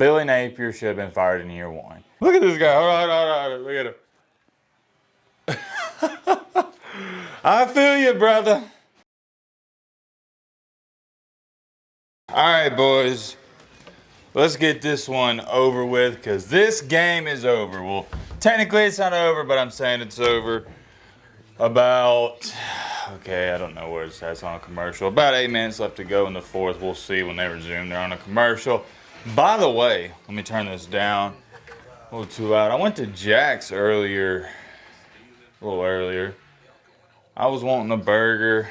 Billy Napier should have been fired in year 1. Look at this guy. Hold on. Look at him. I feel you, brother. All right, boys. Let's get this one over with because this game is over. Well, technically it's not over, but I'm saying it's over. About, okay, I don't know where it says on a commercial. About 8 minutes left to go in the 4th. We'll see when they resume. They're on a commercial. By the way, let me turn this down a little too loud. I went to Jack's earlier, a little earlier. I was wanting a burger.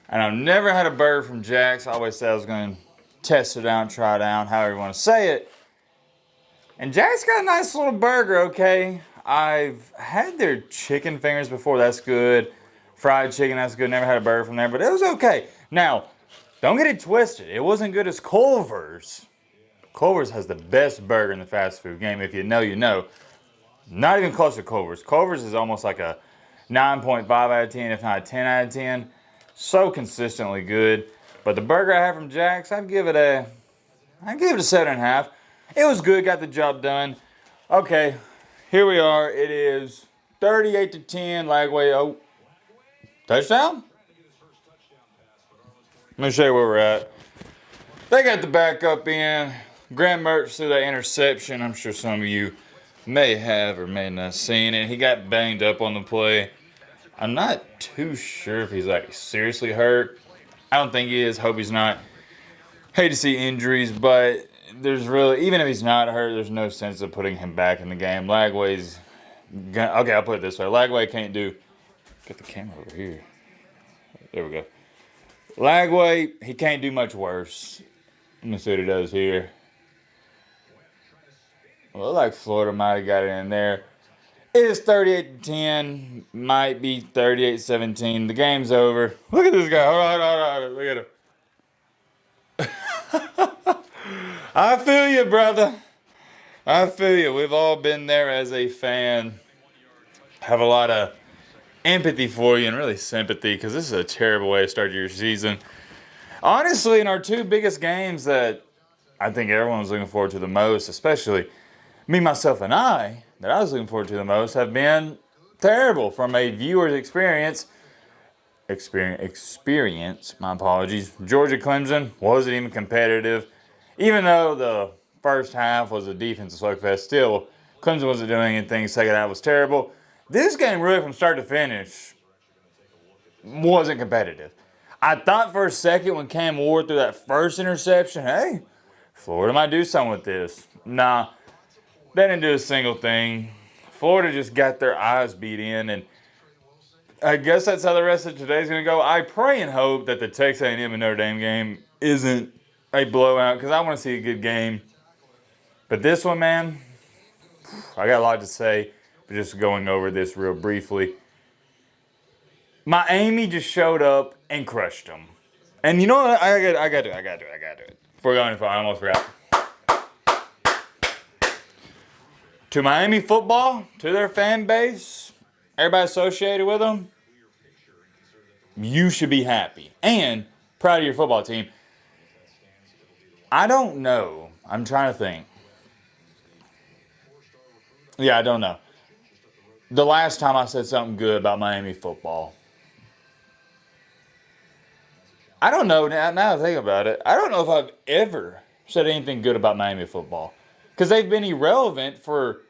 And I've never had a burger from Jack's. I always said I was going to test it out, try it out, however you want to say it. And Jack's got a nice little burger, okay? I've had their chicken fingers before, that's good. Fried chicken, that's good. Never had a burger from there, but it was okay. Now, don't get it twisted. It wasn't good as Culver's. Culver's has the best burger in the fast food game. If you know, you know. Not even close to Culver's. Culver's is almost like a 9.5 out of 10, if not a 10 out of 10. So consistently good. But the burger I had from Jack's, I'd give it a 7.5. It was good, got the job done. Okay. Here we are. It is 38-10. Lagway. Oh, touchdown? Let me show you where we're at. They got the backup in. Graham Mertz threw that interception. I'm sure some of you may have or may not seen it. He got banged up on the play. I'm not too sure if he's like seriously hurt. I don't think he is. Hope he's not. Hate to see injuries, but there's really, even if he's not hurt, there's no sense of putting him back in the game. Lagway's, okay, I'll put it this way. Lagway can't do, get the camera over here. There we go. Lagway, he can't do much worse. Let me see what he does here. Well, like Florida might have got it in there. It is 38-10, might be 38-17. The game's over. Look at this guy. Hold on. Look at him. I feel you, brother. I feel you. We've all been there as a fan. Have a lot of empathy for you and really sympathy because this is a terrible way to start your season. Honestly, in our 2 biggest games that I think everyone was looking forward to the most, especially me, myself, and I, that I was looking forward to the most, have been terrible from a viewer's experience. My apologies. Georgia Clemson wasn't even competitive. Even though the first half was a defensive slugfest, still, Clemson wasn't doing anything. Second half was terrible. This game, really, from start to finish, wasn't competitive. I thought for a second when Cam Ward threw that first interception, hey, Florida might do something with this. Nah, they didn't do a single thing. Florida just got their eyes beat in, and I guess that's how the rest of today's going to go. I pray and hope that the Texas A&M and Notre Dame game isn't a blowout because I want to see a good game. But this one, man, I got a lot to say, but just going over this real briefly. Miami just showed up and crushed them. And you know what? I got to do it. Before going any further, I almost forgot. To Miami football, to their fan base, everybody associated with them, you should be happy and proud of your football team. I don't know. I'm trying to think. Yeah, I don't know. The last time I said something good about Miami football. I don't know. Now that I think about it, I don't know if I've ever said anything good about Miami football. Because they've been irrelevant for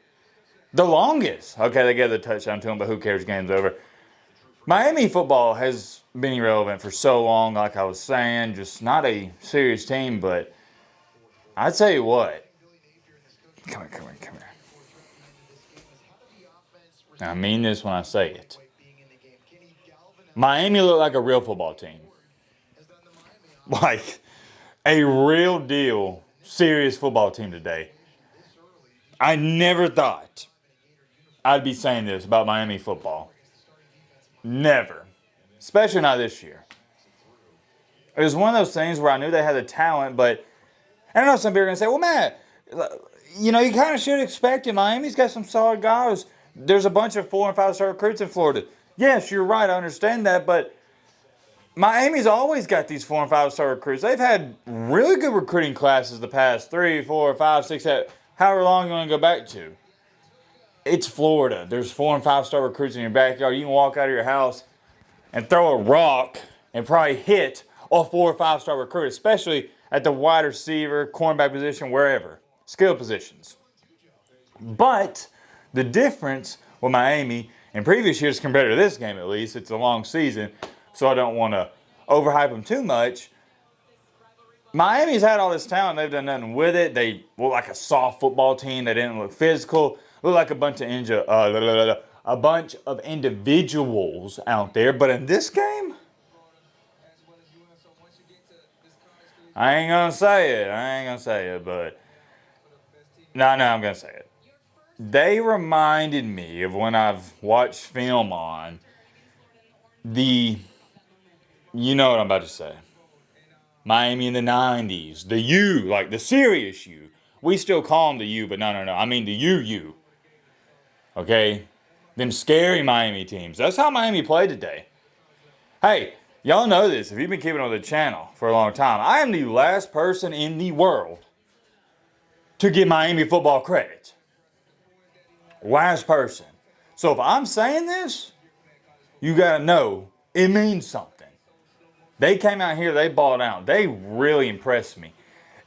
the longest. Okay, they gave the touchdown to them, but who cares? Game's over. Miami football has been irrelevant for so long, like I was saying. Just not a serious team, but I tell you what. Come here. I mean this when I say it. Miami looked like a real football team. Like a real deal, serious football team today. I never thought I'd be saying this about Miami football. Never. Especially not this year. It was one of those things where I knew they had the talent, but I know some people are going to say, well, Matt, you know, you kind of should expect it. Miami's got some solid guys. There's a bunch of 4- and 5-star recruits in Florida. Yes, you're right. I understand that, but Miami's always got these 4 and 5 star recruits. They've had really good recruiting classes the past 3, 4, 5, 6, 7, however long you want to go back to. It's Florida. There's 4 and 5 star recruits in your backyard. You can walk out of your house and throw a rock and probably hit a 4 or 5 star recruit, especially at the wide receiver, cornerback position, wherever. Skill positions. But the difference with Miami in previous years compared to this game, at least, it's a long season, so I don't want to overhype them too much. Miami's had all this talent. They've done nothing with it. They look like a soft football team. They didn't look physical. Look like a bunch of individuals out there. But in this game, I ain't going to say it. But I'm going to say it. They reminded me of when I've watched film on you know what I'm about to say. Miami in the 90s. The U, like the serious U. We still call them the U, but no. I mean the UU. Okay? Them scary Miami teams. That's how Miami played today. Hey, y'all know this. If you've been keeping on the channel for a long time, I am the last person in the world to give Miami football credit. Last person. So if I'm saying this, you got to know it means something. They came out here, they balled out. They really impressed me.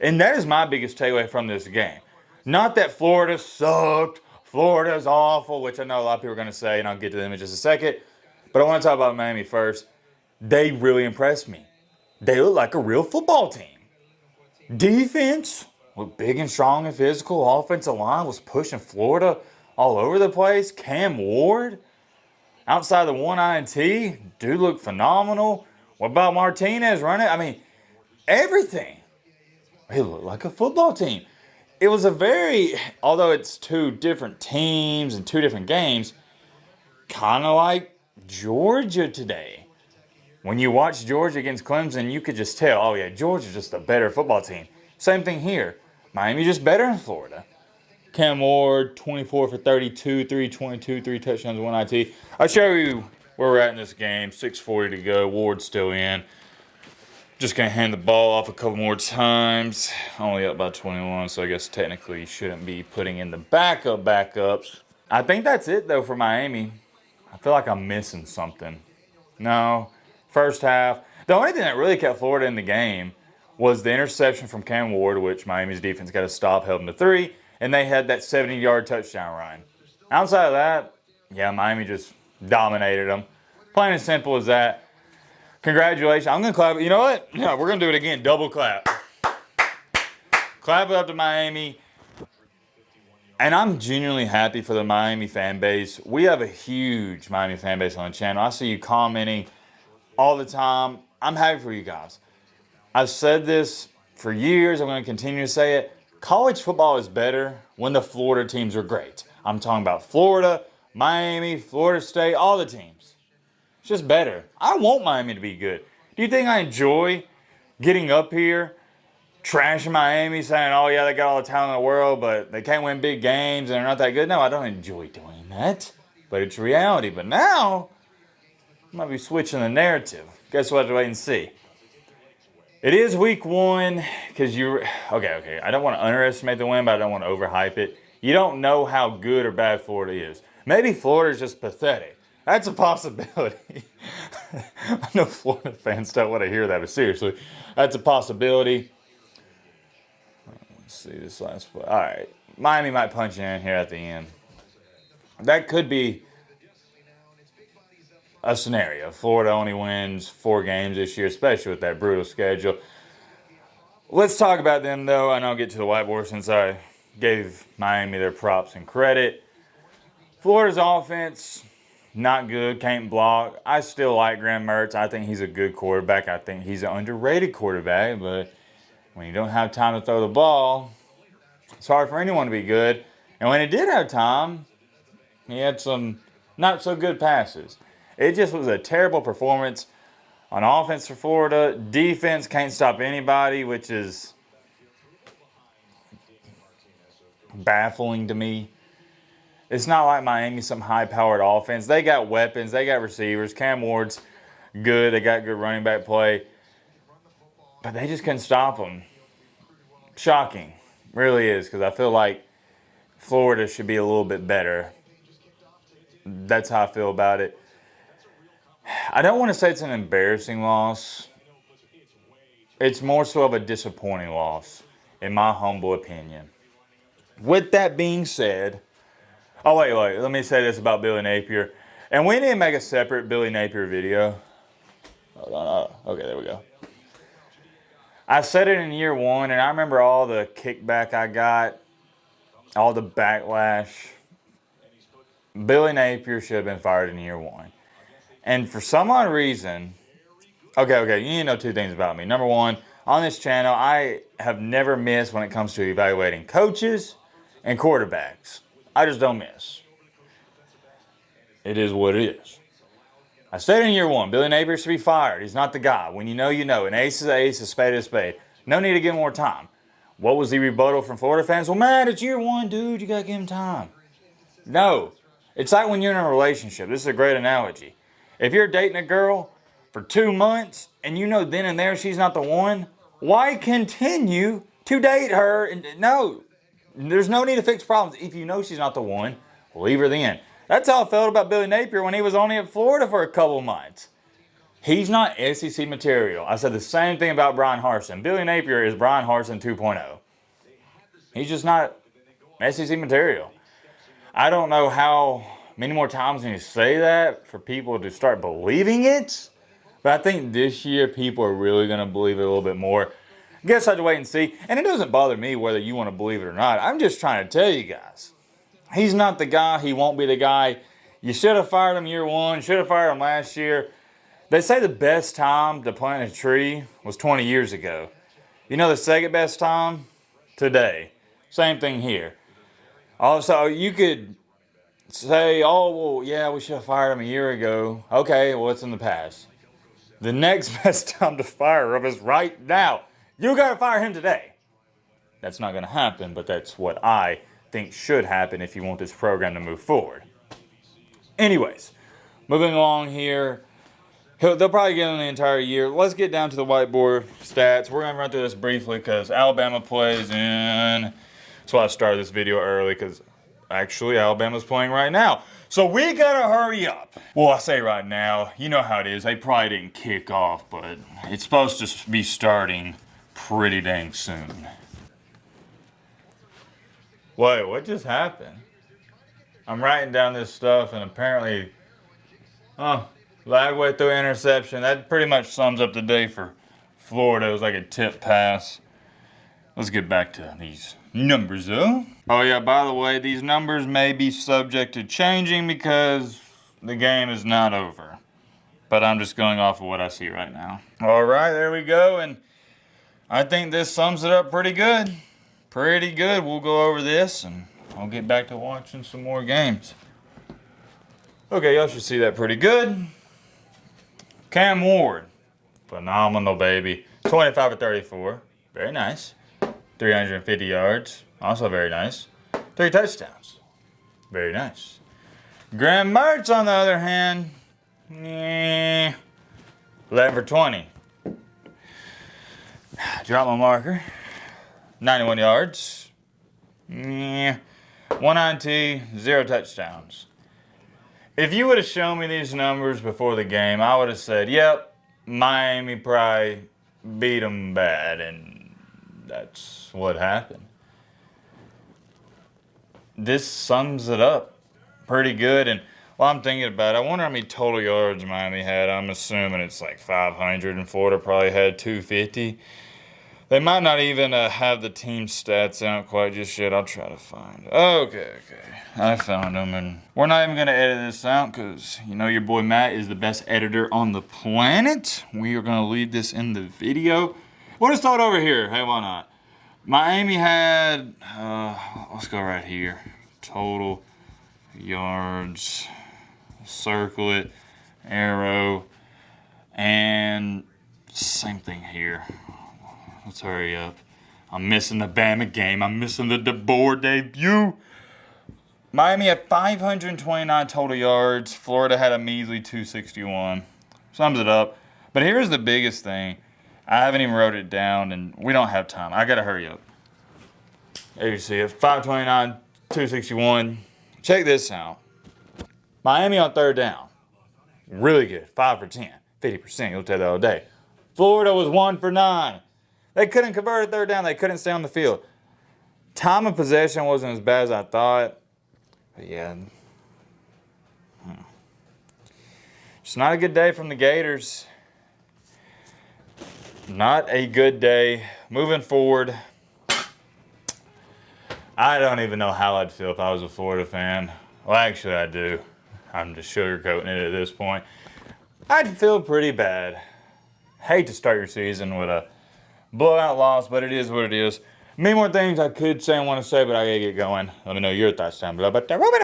And that is my biggest takeaway from this game. Not that Florida sucked, Florida's awful, which I know a lot of people are going to say, and I'll get to them in just a second. But I want to talk about Miami first. They really impressed me. They look like a real football team. Defense looked big and strong and physical. Offensive line was pushing Florida all over the place. Cam Ward, outside the one INT, dude looked phenomenal. What about Martinez running? I mean, everything. It looked like a football team. It was although it's 2 different teams and 2 different games, kind of like Georgia today. When you watch Georgia against Clemson, you could just tell, oh yeah, Georgia's just a better football team. Same thing here. Miami just better in Florida. Cam Ward, 24 for 32, 322, 3 touchdowns, 1 IT. I'll show you where we're at in this game. 6:40 to go. Ward's still in. Just going to hand the ball off a couple more times. Only up by 21, so I guess technically you shouldn't be putting in the backups. I think that's it, though, for Miami. I feel like I'm missing something. No. First half. The only thing that really kept Florida in the game was the interception from Cam Ward, which Miami's defense got to stop, held them to 3, and they had that 70-yard touchdown run. Outside of that, yeah, Miami just dominated them. Plain and simple as that. Congratulations. I'm going to clap. You know what? Yeah, we're going to do it again. Double clap. Clap it up to Miami. And I'm genuinely happy for the Miami fan base. We have a huge Miami fan base on the channel. I see you commenting all the time. I'm happy for you guys. I've said this for years. I'm going to continue to say it. College football is better when the Florida teams are great. I'm talking about Florida, Miami, Florida State, all the teams. It's just better. I want Miami to be good. Do you think I enjoy getting up here, trashing Miami, saying, oh yeah, they got all the talent in the world, but they can't win big games and they're not that good? No, I don't enjoy doing that. But it's reality. But now, I might be switching the narrative. Guess what? I have to wait and see. It is week 1 because okay. I don't want to underestimate the win, but I don't want to overhype it. You don't know how good or bad Florida is. Maybe Florida's just pathetic. That's a possibility. I know Florida fans don't want to hear that, but seriously, that's a possibility. Let's see this last play. All right. Miami might punch in here at the end. That could be a scenario. Florida only wins 4 games this year, especially with that brutal schedule. Let's talk about them, though. I know I'll get to the whiteboard since I gave Miami their props and credit. Florida's offense, not good, can't block. I still like Graham Mertz. I think he's a good quarterback. I think he's an underrated quarterback, but when you don't have time to throw the ball, it's hard for anyone to be good. And when he did have time, he had some not so good passes. It just was a terrible performance on offense for Florida. Defense can't stop anybody, which is baffling to me. It's not like Miami, some high-powered offense. They got weapons. They got receivers. Cam Ward's good. They got good running back play. But they just couldn't stop them. Shocking. Really is, because I feel like Florida should be a little bit better. That's how I feel about it. I don't want to say it's an embarrassing loss. It's more so of a disappointing loss, in my humble opinion. With that being said, oh, wait, let me say this about Billy Napier. And we need to make a separate Billy Napier video. Hold on. Okay, there we go. I said it in year one, and I remember all the kickback I got, all the backlash. Billy Napier should have been fired in year one. And for some odd reason, okay, you need to know two things about me. Number one, on this channel, I have never missed when it comes to evaluating coaches and quarterbacks. I just don't miss. It is what it is. I said in year one, Billy Napier should be fired. He's not the guy. When you know, you know. An ace is an ace, a spade is a spade. No need to give him more time. What was the rebuttal from Florida fans? Well, Matt, it's year one, dude. You got to give him time. No. It's like when you're in a relationship. This is a great analogy. If you're dating a girl for 2 months and you know then and there she's not the one, why continue to date her? No, there's no need to fix problems. If you know she's not the one, leave her then. That's how I felt about Billy Napier when he was only at Florida for a couple months. He's not SEC material. I said the same thing about Brian Harsin. Billy Napier is Brian Harsin 2.0. He's just not SEC material. I don't know how many more times can you say that for people to start believing it. But I think this year people are really going to believe it a little bit more. I guess I have to wait and see. And it doesn't bother me whether you want to believe it or not. I'm just trying to tell you guys. He's not the guy. He won't be the guy. You should have fired him year one. Should have fired him last year. They say the best time to plant a tree was 20 years ago. You know the second best time? Today. Same thing here. Also, you could say, oh, well, yeah, we should have fired him a year ago. Okay, well, it's in the past. The next best time to fire him is right now. You got to fire him today. That's not going to happen, but that's what I think should happen if you want this program to move forward. Anyways, moving along here. They'll probably get him the entire year. Let's get down to the whiteboard stats. We're going to run through this briefly because Alabama plays in... That's why I started this video early, because actually Alabama's playing right now. So we gotta hurry up. Well, I say right now, you know how it is. They probably didn't kick off, but it's supposed to be starting pretty dang soon. Wait, what just happened? I'm writing down this stuff and apparently, Lagway threw an interception. That pretty much sums up the day for Florida. It was like a tip pass. Let's get back to these numbers, though. Oh, yeah, by the way, these numbers may be subject to changing because the game is not over. But I'm just going off of what I see right now. All right, there we go. And I think this sums it up pretty good. Pretty good. We'll go over this, and I'll get back to watching some more games. Okay, y'all should see that pretty good. Cam Ward. Phenomenal, baby. 25 of 34. Very nice. 350 yards. Also very nice. 3 touchdowns. Very nice. Graham Mertz, on the other hand, 11 for 20. Drop my marker. 91 yards. 190, 0 touchdowns. If you would have shown me these numbers before the game, I would have said, yep, Miami probably beat them bad, and that's what happened. This sums it up pretty good. And while I'm thinking about it, I wonder how many total yards Miami had. I'm assuming it's like 500, and Florida probably had 250. They might not even have the team stats out quite just yet. I'll try to find it. Okay. I found them, and we're not even going to edit this out because, you know, your boy Matt is the best editor on the planet. We are going to leave this in the video. We'll start over here. Hey, why not? Miami had, let's go right here. Total yards, circle it, arrow, and same thing here. Let's hurry up. I'm missing the Bama game. I'm missing the DeBoer debut. Miami had 529 total yards. Florida had a measly 261. Sums it up. But here's the biggest thing. I haven't even wrote it down, and we don't have time. I gotta hurry up. There you see it, 529, 261. Check this out. Miami on third down. Really good, 5 for 10, 50%. You'll tell that all day. Florida was 1 for 9. They couldn't convert a third down. They couldn't stay on the field. Time of possession wasn't as bad as I thought. But yeah. It's not a good day from the Gators. Not a good day. Moving forward, I don't even know how I'd feel if I was a Florida fan. Well, actually, I do. I'm just sugarcoating it at this point. I'd feel pretty bad. Hate to start your season with a blowout loss, but it is what it is. Many more things I could say and want to say, but I gotta get going. Let me know your thoughts down below. But